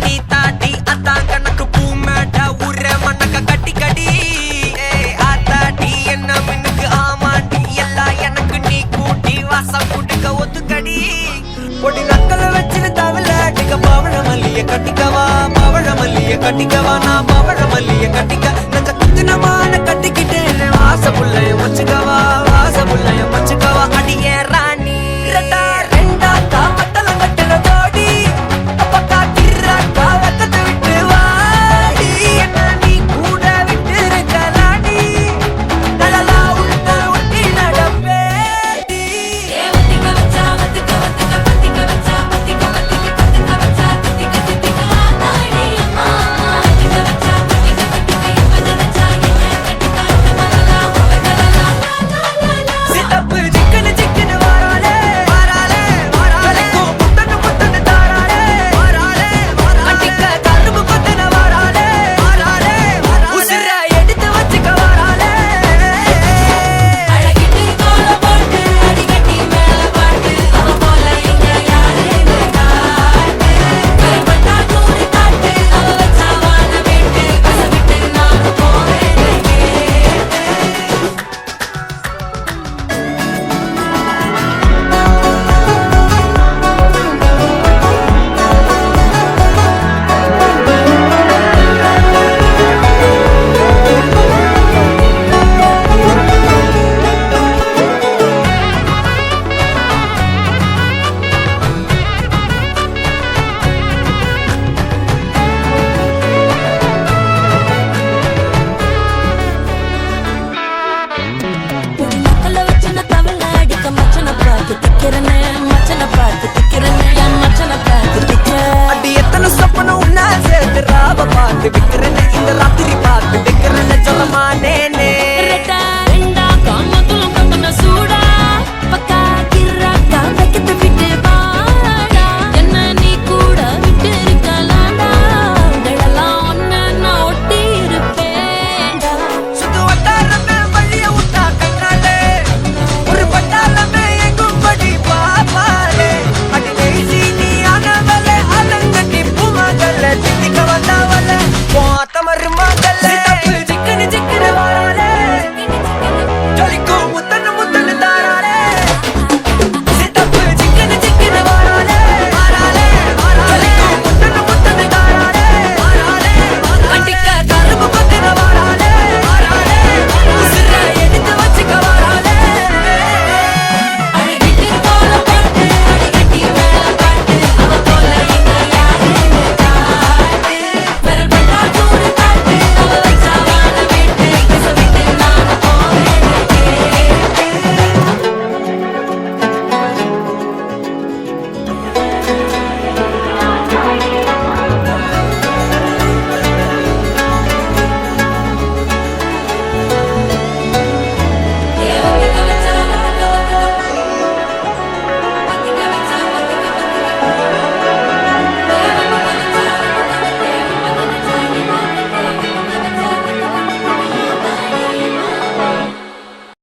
நீ தாட்டி அதான் கணக்கு பூ மேட்ட உர மண்ணக்க கட்டி கடி ஆத்தாட்டி என்ன மின்னுக்கு ஆமாண்டி எல்லாம் எனக்கு நீ கூட்டி வாசம் கூட்டுக்க ஒத்துக்கடி பொடி நக்கல வச்சுன்னு தவில அடிக்க பவழ மல்லிய கட்டிக்கவா பவழ மல்லிய கட்டிக்கவா நான் பவழ மல்லிய கட்டிக்க நெஞ்ச குத்துனமான கட்டிக்கிட்டேன் ஆசை புள்ளைய வச்சுக்கவா